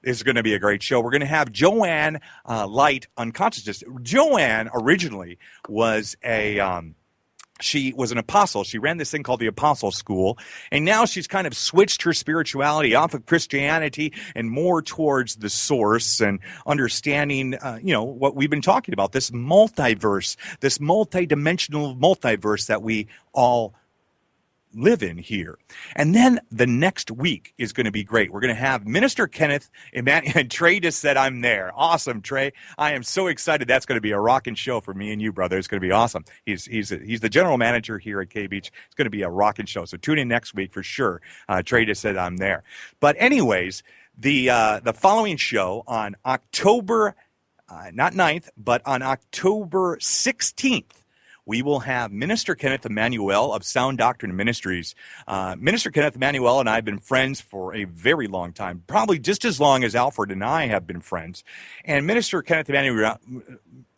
is going to be a great show. We're going to have Joanne Light on consciousness. Joanne originally was she was an apostle. She ran this thing called the Apostle School, and now she's kind of switched her spirituality off of Christianity and more towards the source and understanding, what we've been talking about, this multiverse, this multidimensional multiverse that we all live in here. And then the next week is going to be great. We're going to have Minister Kenneth and Trey just said I'm there. Awesome, Trey. I am so excited. That's going to be a rocking show for me and you, brother. It's going to be awesome. He's the general manager here at KBeach. It's going to be a rocking show. So tune in next week for sure. Trey just said I'm there. But anyways, the following show on October, not 9th, but on October 16th, we will have Minister Kenneth Emmanuel of Sound Doctrine Ministries. Minister Kenneth Emmanuel and I have been friends for a very long time, probably just as long as Alfred and I have been friends. And Minister Kenneth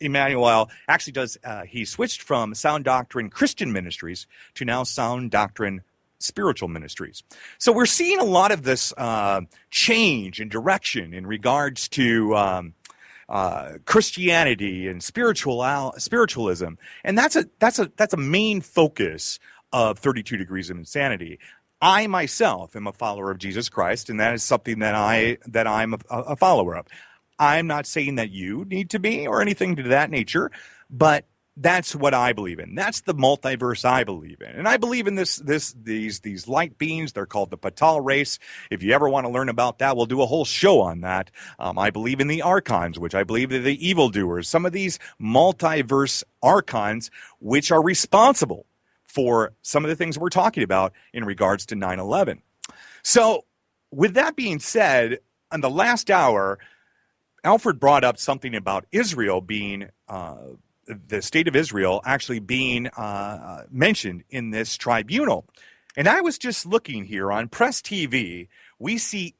Emmanuel actually he switched from Sound Doctrine Christian Ministries to now Sound Doctrine Spiritual Ministries. So we're seeing a lot of this change in direction in regards to Christianity and spiritualism, and that's a main focus of 32 Degrees of Insanity. I myself am a follower of Jesus Christ, and that is something that I'm a follower of. I'm not saying that you need to be or anything to that nature, but that's what I believe in. That's the multiverse I believe in. And I believe in these light beings. They're called the Patal race. If you ever want to learn about that, we'll do a whole show on that. I believe in the archons, which I believe are the evildoers. Some of these multiverse archons, which are responsible for some of the things we're talking about in regards to 9/11. So with that being said, in the last hour, Alfred brought up something about Israel being the state of Israel actually being mentioned in this tribunal. And I was just looking here on Press TV. We see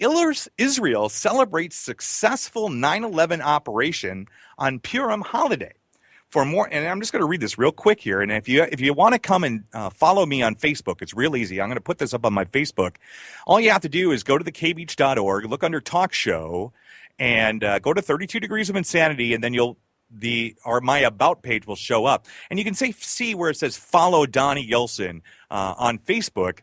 Israel celebrates successful 9/11 operation on Purim holiday. For more, and I'm just going to read this real quick here. And if you want to come and follow me on Facebook, it's real easy. I'm going to put this up on my Facebook. All you have to do is go to the kbeach.org, look under Talk Show, and go to 32 Degrees of Insanity, and then my About page will show up. And you can see where it says follow Donny Gillson on Facebook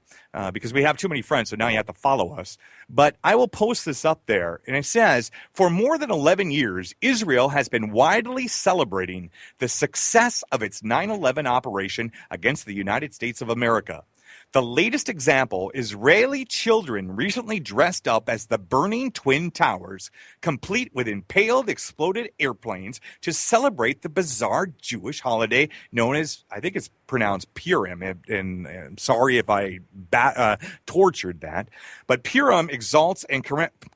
because we have too many friends, so now you have to follow us. But I will post this up there, and it says, for more than 11 years, Israel has been widely celebrating the success of its 9/11 operation against the United States of America. The latest example, Israeli children recently dressed up as the burning Twin Towers, complete with impaled, exploded airplanes to celebrate the bizarre Jewish holiday known as, I think it's pronounced Purim, and I'm sorry if I tortured that, but Purim exalts and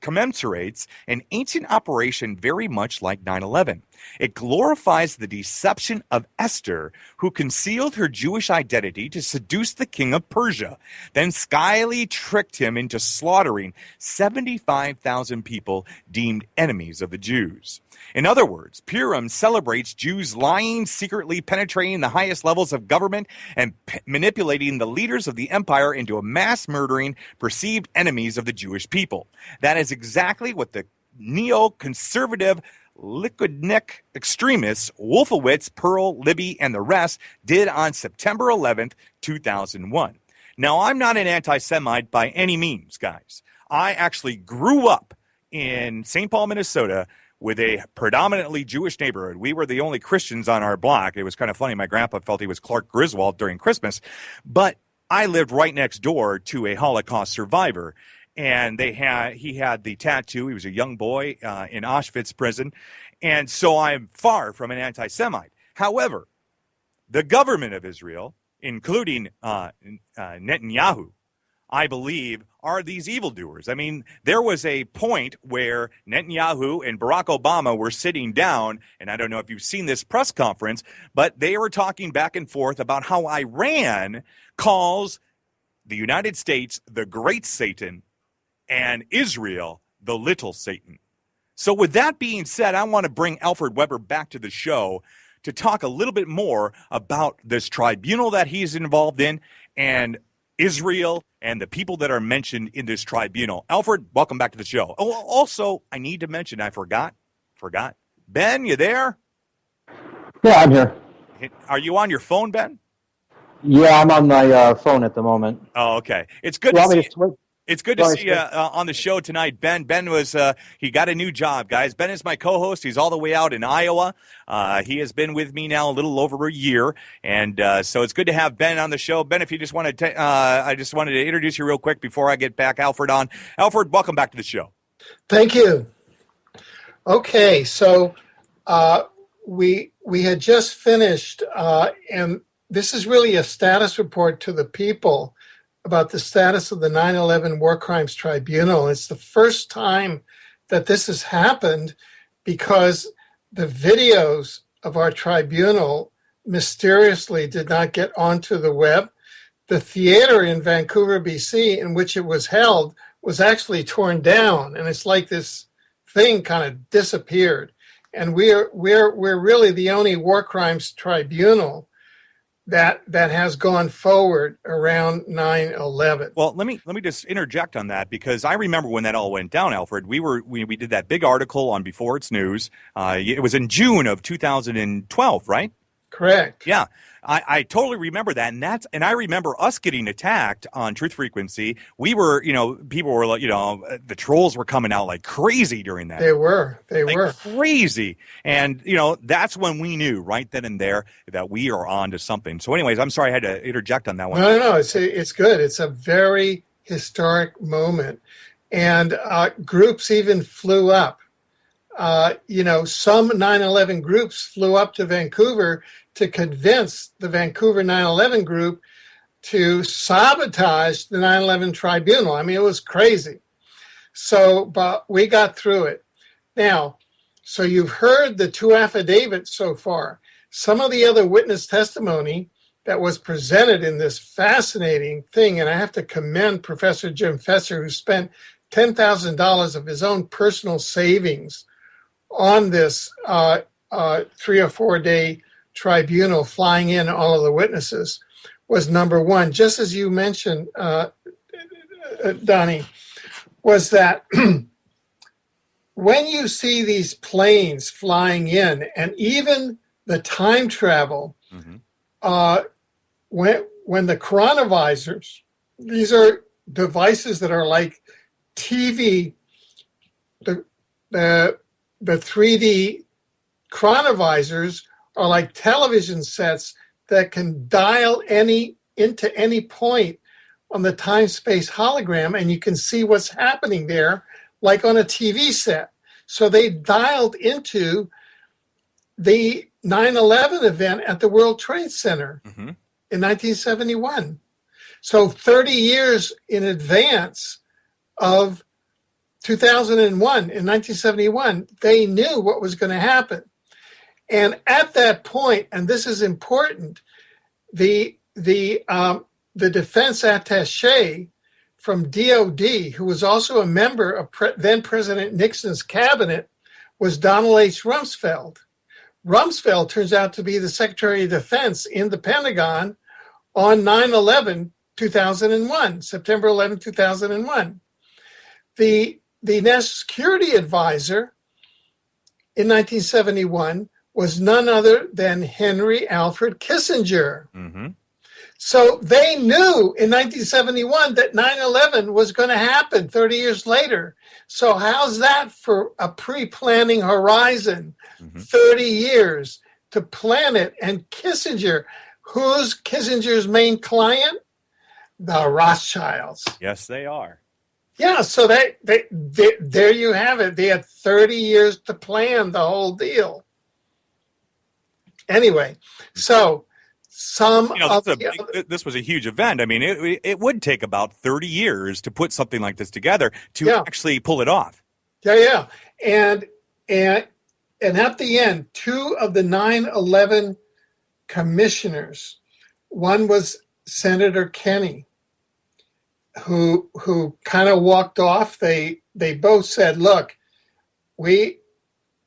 commemorates an ancient operation very much like 9/11. It glorifies the deception of Esther, who concealed her Jewish identity to seduce the king of Persia, then slyly tricked him into slaughtering 75,000 people deemed enemies of the Jews. In other words, Purim celebrates Jews lying, secretly penetrating the highest levels of government, and manipulating the leaders of the empire into a mass murdering perceived enemies of the Jewish people. That is exactly what the neoconservative Likud extremists Wolfowitz, Pearl, Libby, and the rest did on September 11th, 2001. Now, I'm not an anti-Semite by any means, guys. I actually grew up in St. Paul, Minnesota, with a predominantly Jewish neighborhood. We were the only Christians on our block. It was kind of funny. My grandpa felt he was Clark Griswold during Christmas, but I lived right next door to a Holocaust survivor. And he had the tattoo. He was a young boy in Auschwitz prison. And so I'm far from an anti-Semite. However, the government of Israel, including Netanyahu, I believe, are these evildoers. I mean, there was a point where Netanyahu and Barack Obama were sitting down, and I don't know if you've seen this press conference, but they were talking back and forth about how Iran calls the United States the Great Satan and Israel the Little Satan. So with that being said, I want to bring Alfred Webre back to the show to talk a little bit more about this tribunal that he's involved in and Israel, and the people that are mentioned in this tribunal. Alfred, welcome back to the show. Oh, also, I need to mention, I forgot. Ben, you there? Yeah, I'm here. Are you on your phone, Ben? Yeah, I'm on my phone at the moment. Oh, okay. It's good to see you. It's good to Sorry, see you on the show tonight, Ben. Ben he got a new job, guys. Ben is my co-host. He's all the way out in Iowa. He has been with me now a little over a year, and so it's good to have Ben on the show. Ben, if you just wanted to, I just wanted to introduce you real quick before I get back Alfred on. Alfred, welcome back to the show. Thank you. Okay, so we had just finished, and this is really a status report to the people about the status of the 9/11 War Crimes Tribunal. It's the first time that this has happened because the videos of our tribunal mysteriously did not get onto the web. The theater in Vancouver, BC, in which it was held, was actually torn down, and it's like this thing kind of disappeared. And we're really the only war crimes tribunal that has gone forward around 9/11. Well, let me just interject on that, because I remember when that all went down, Alfred. We did that big article on Before It's News. It was in June of 2012, right? Correct. Yeah. I totally remember that, and I remember us getting attacked on Truth Frequency. We were, people were like, the trolls were coming out like crazy during that. They were crazy, and that's when we knew right then and there that we are on to something. So, anyways, I'm sorry I had to interject on that one. No, it's good. It's a very historic moment, and groups even flew up. Some 9/11 groups flew up to Vancouver to convince the Vancouver 9/11 group to sabotage the 9/11 tribunal. I mean, it was crazy. So, but we got through it. Now, so you've heard the two affidavits so far. Some of the other witness testimony that was presented in this fascinating thing, and I have to commend Professor Jim Fesser, who spent $10,000 of his own personal savings on this 3 or 4 day tribunal, flying in all of the witnesses, was number one, just as you mentioned, Donny, was that when you see these planes flying in, and even the time travel, when the chronovisors, these are devices that are like TV, the 3D chronovisors are like television sets that can dial into any point on the time-space hologram, and you can see what's happening there, like on a TV set. So they dialed into the 9/11 event at the World Trade Center in 1971. So 30 years in advance of 2001, in 1971, they knew what was going to happen. And at that point, and this is important, the defense attaché from DOD, who was also a member of then President Nixon's cabinet, was Donald H. Rumsfeld. Rumsfeld turns out to be the Secretary of Defense in the Pentagon on 9/11, 2001, September 11, 2001. The National Security Advisor in 1971 was none other than Henry Alfred Kissinger. So they knew in 1971 that 9/11 was going to happen 30 years later. So how's that for a pre-planning horizon? 30 years to plan it. And Kissinger, who's Kissinger's main client? The Rothschilds. Yes, they are. Yeah, so they there you have it. They had 30 years to plan the whole deal. Anyway, so this was a huge event. I mean, it would take about 30 years to put something like this together to actually pull it off. Yeah. And at the end, two of the 9/11 commissioners, one was Senator Kenney, who kind of walked off. They both said, "Look, we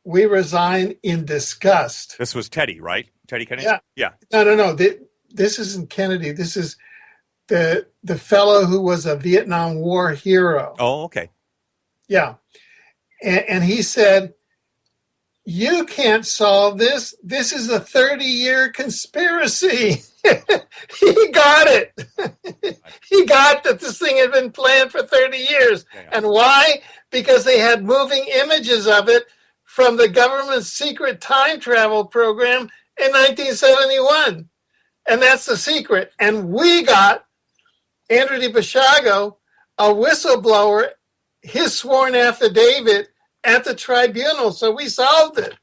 resign in disgust." This was Teddy, right? Teddy Kennedy? Yeah. No. This isn't Kennedy. This is the fellow who was a Vietnam War hero. Oh, okay. Yeah. And he said, you can't solve this. This is a 30-year conspiracy. He got it. He got that this thing had been planned for 30 years. Yeah. And why? Because they had moving images of it from the government's secret time travel program in 1971. And that's the secret. And we got Andrew DiBasciago, a whistleblower, his sworn affidavit at the tribunal. So we solved it.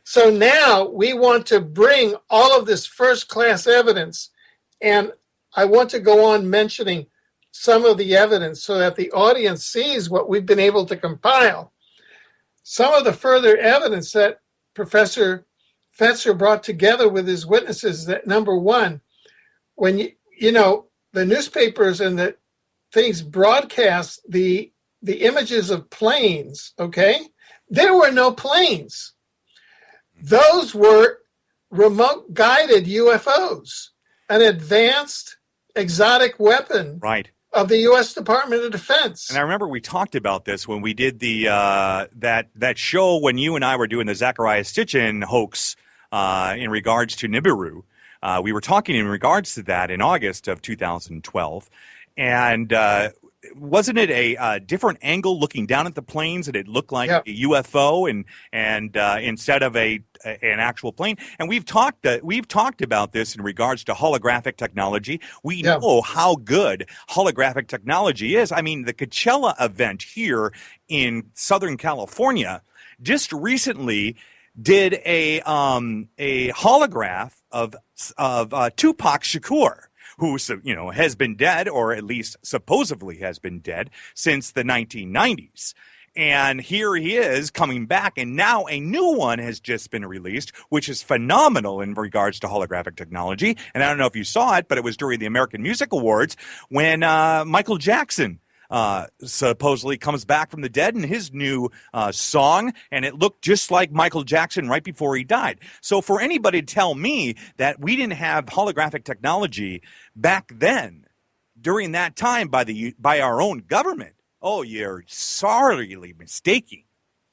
So now we want to bring all of this first-class evidence, and I want to go on mentioning some of the evidence so that the audience sees what we've been able to compile. Some of the further evidence that Professor Fetzer brought together with his witnesses, that number one, when you know the newspapers and the things broadcast the images of planes, okay? There were no planes. Those were remote guided UFOs, an advanced exotic weapon of the U.S. Department of Defense. And I remember we talked about this when we did the that show when you and I were doing the Zachariah Sitchin hoax in regards to Nibiru. We were talking in regards to that in August of 2012. And wasn't it a different angle looking down at the planes, and it looked like a UFO and instead of an actual plane? And we've talked about this in regards to holographic technology. We know how good holographic technology is. I mean, the Coachella event here in Southern California just recently did a holograph of Tupac Shakur, who, you know, has been dead, or at least supposedly has been dead, since the 1990s. And here he is coming back, and now a new one has just been released, which is phenomenal in regards to holographic technology. And I don't know if you saw it, but it was during the American Music Awards when Michael Jackson supposedly comes back from the dead in his new song, and it looked just like Michael Jackson right before he died. So for anybody to tell me that we didn't have holographic technology back then, during that time by our own government, oh, you're sorely mistaken.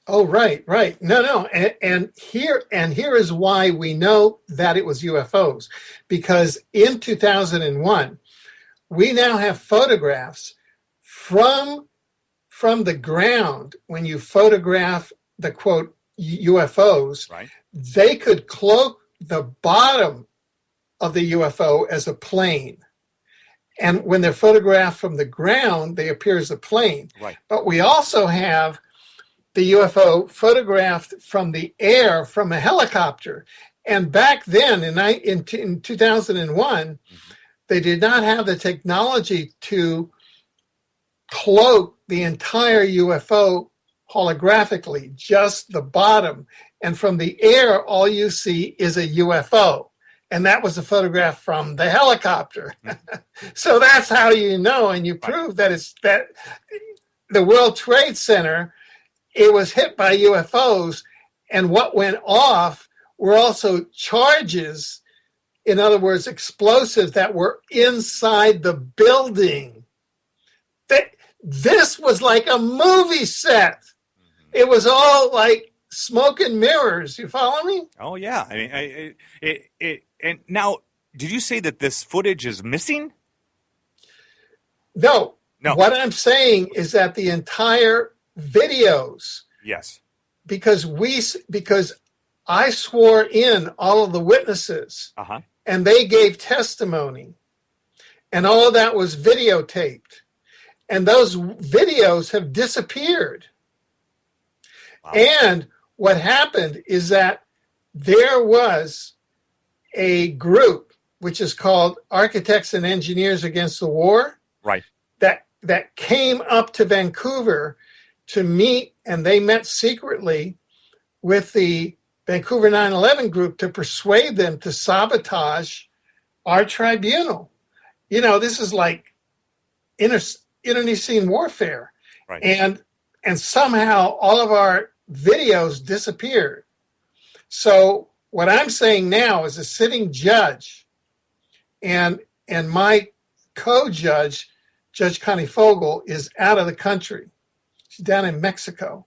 Oh, right. No. And here is why we know that it was UFOs. Because in 2001, we now have photographs from the ground. When you photograph the, quote, UFOs, they could cloak the bottom of the UFO as a plane. And when they're photographed from the ground, they appear as a plane. But we also have the UFO photographed from the air from a helicopter. And back then, in 2001, they did not have the technology to cloak the entire UFO holographically, just the bottom. And from the air, all you see is a UFO. And that was a photograph from the helicopter. So that's how you know, and you prove that it's that the World Trade Center, it was hit by UFOs, and what went off were also charges, in other words, explosives that were inside the building. This was like a movie set. It was all like smoke and mirrors. You follow me? Oh yeah. I mean, and now, did you say that this footage is missing? No. What I'm saying is that the entire videos. Yes. Because I swore in all of the witnesses, and they gave testimony, and all of that was videotaped. And those videos have disappeared. Wow. And what happened is that there was a group, which is called Architects and Engineers Against the War, that came up to Vancouver to meet, and they met secretly with the Vancouver 9/11 group to persuade them to sabotage our tribunal. You know, this is like internecine warfare. And somehow all of our videos disappeared. So what I'm saying now is a sitting judge and my co-judge, Judge Connie Fogel, is out of the country. She's down in Mexico.